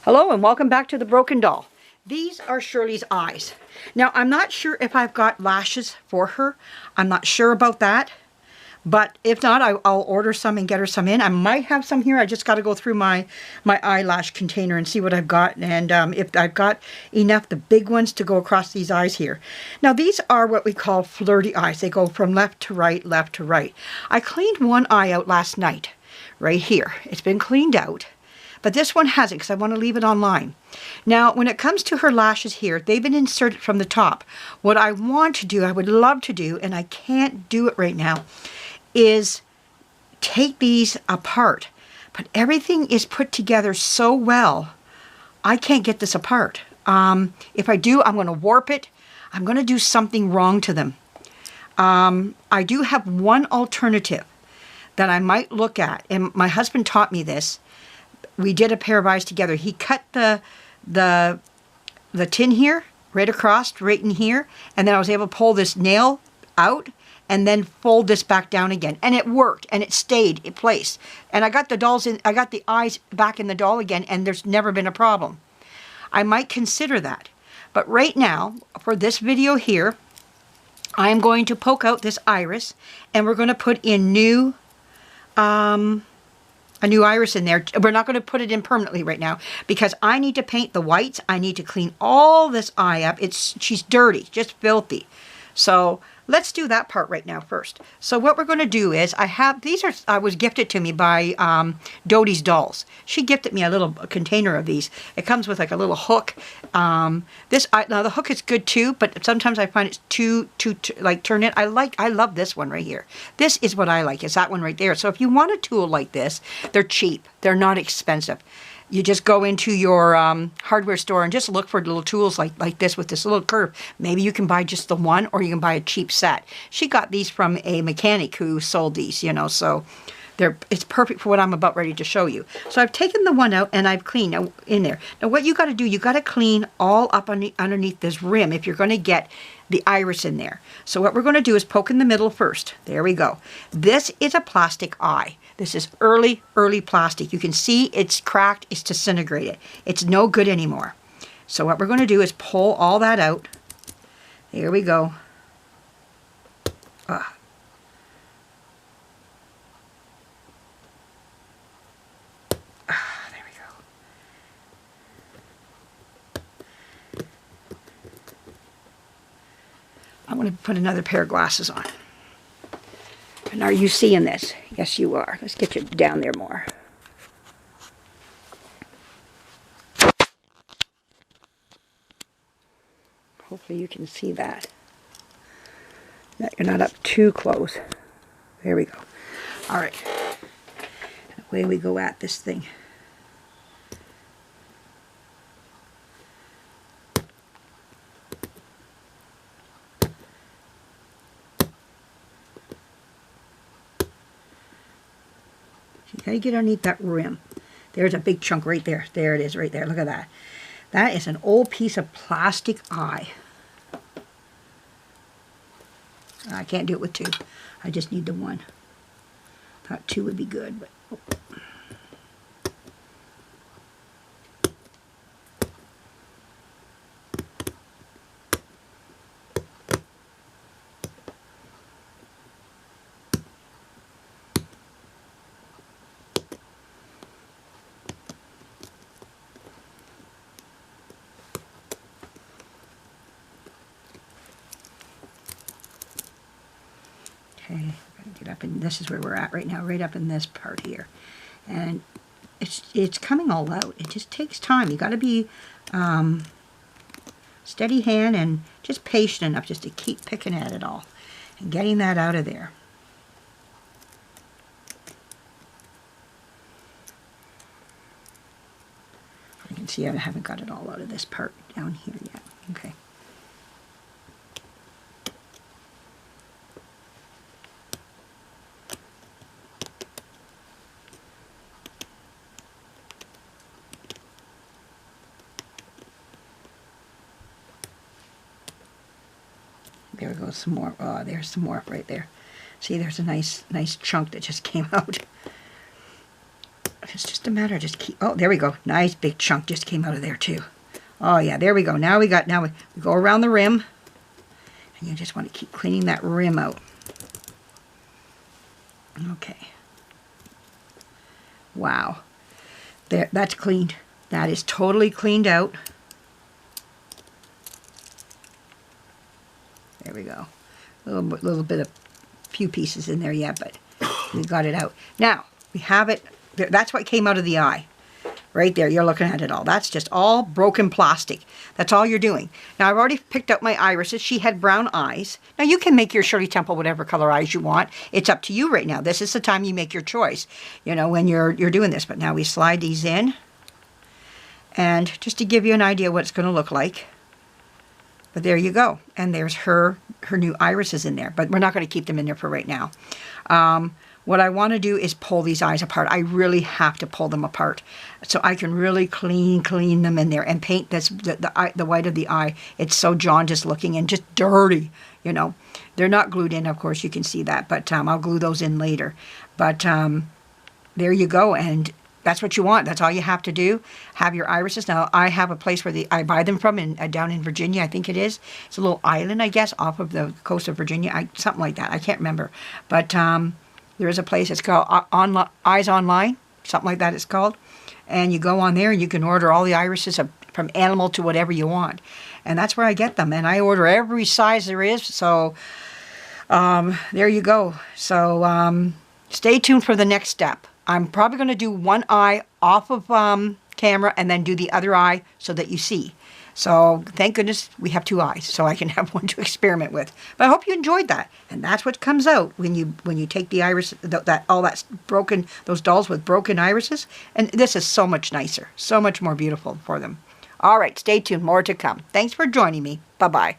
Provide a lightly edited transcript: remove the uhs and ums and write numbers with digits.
Hello and welcome back to the Broken Doll. These are Shirley's eyes. Now I'm not sure if I've got lashes for her. I'm not sure about that. But if not, I'll order some and get her some in. I might have some here. I just got to go through my eyelash container and see what I've got. And if I've got enough, the big ones, to go across these eyes here. Now these are what we call flirty eyes. They go from left to right, left to right. I cleaned one eye out last night, right here. It's been cleaned out. But this one hasn't because I want to leave it online. Now, when it comes to her lashes here, they've been inserted from the top. What I want to do, I would love to do, and I can't do it right now, is take these apart. But everything is put together so well, I can't get this apart. If I do, I'm going to warp it. I'm going to do something wrong to them. I do have one alternative that I might look at, and my husband taught me this. We did a pair of eyes together. He cut the tin here, right across, right in here, and then I was able to pull this nail out and then fold this back down again. And it worked, and it stayed in place. And I got the eyes back in the doll again, and there's never been a problem. I might consider that. But right now, for this video here, I am going to poke out this iris, and we're going to put in a new iris in there. We're not going to put it in permanently right now because I need to paint the whites. I need to clean all this eye up. She's dirty, just filthy. So let's do that part right now first. So what we're going to do is I was gifted to me by Dodie's Dolls. She gifted me a little container of these. It comes with like a little hook. Now the hook is good too, but sometimes I find it's too like turn it. I love this one right here. This is what I like. Is that one right there. So if you want a tool like this, they're cheap. They're not expensive. You just go into your hardware store and just look for little tools like this with this little curve. Maybe you can buy just the one, or you can buy a cheap set. She got these from a mechanic who sold these, you know, so it's perfect for what I'm about ready to show you. So I've taken the one out and I've cleaned in there. Now what you got to do, you got to clean all up underneath this rim if you're going to get the iris in there. So what we're going to do is poke in the middle first. There we go. This is a plastic eye. This is early plastic. You can see it's cracked, it's disintegrated. It's no good anymore. So what we're going to do is pull all that out. There we go. There we go. I'm going to put another pair of glasses on. And are you seeing this? Yes, you are. Let's get you down there more. Hopefully you can see that. You're not up too close. There we go. All right. Away we go at this thing. You gotta get underneath that rim. There's a big chunk right there. There it is right there. Look at that. That is an old piece of plastic eye. I can't do it with two. I just need the one. Thought two would be good, but oh. Okay, get up in, this is where we're at right now, right up in this part here. And it's coming all out. It just takes time. You got to be steady hand and just patient enough just to keep picking at it all and getting that out of there. You can see I haven't got it all out of this part down here yet. Okay. There goes some more. Oh, there's some more right there. See, there's a nice chunk that just came out. It's just a matter of just keep, oh, there we go. Nice big chunk just came out of there too. Oh yeah, there we go. Now we go around the rim. And you just want to keep cleaning that rim out. Okay. Wow. There, that's cleaned. That is totally cleaned out. There we go. A little bit of few pieces in there yet, but we got it out. Now, we have it. That's what came out of the eye. Right there, you're looking at it all. That's just all broken plastic. That's all you're doing. Now, I've already picked out my irises. She had brown eyes. Now, you can make your Shirley Temple whatever color eyes you want. It's up to you right now. This is the time you make your choice, you know, when you're doing this. But now we slide these in. And just to give you an idea what it's going to look like. But there you go. And there's her new irises in there. But we're not going to keep them in there for right now. What I want to do is pull these eyes apart. I really have to pull them apart so I can really clean them in there and paint this the white of the eye. It's so jaundiced looking and just dirty, you know. They're not glued in, of course, you can see that, but I'll glue those in later. But there you go, and that's what you want. That's all you have to do. Have your irises. Now, I have a place where I buy them from down in Virginia, I think it is. It's a little island, I guess, off of the coast of Virginia, something like that. I can't remember. But there is a place, it's called Eyes Online, something like that it's called. And you go on there and you can order all the irises from animal to whatever you want. And that's where I get them. And I order every size there is. So there you go. So stay tuned for the next step. I'm probably going to do one eye off of camera and then do the other eye so that you see. So thank goodness we have two eyes, so I can have one to experiment with. But I hope you enjoyed that, and that's what comes out when you take the iris, all that's broken, those dolls with broken irises, and this is so much nicer, so much more beautiful for them. All right, stay tuned, more to come. Thanks for joining me. Bye bye.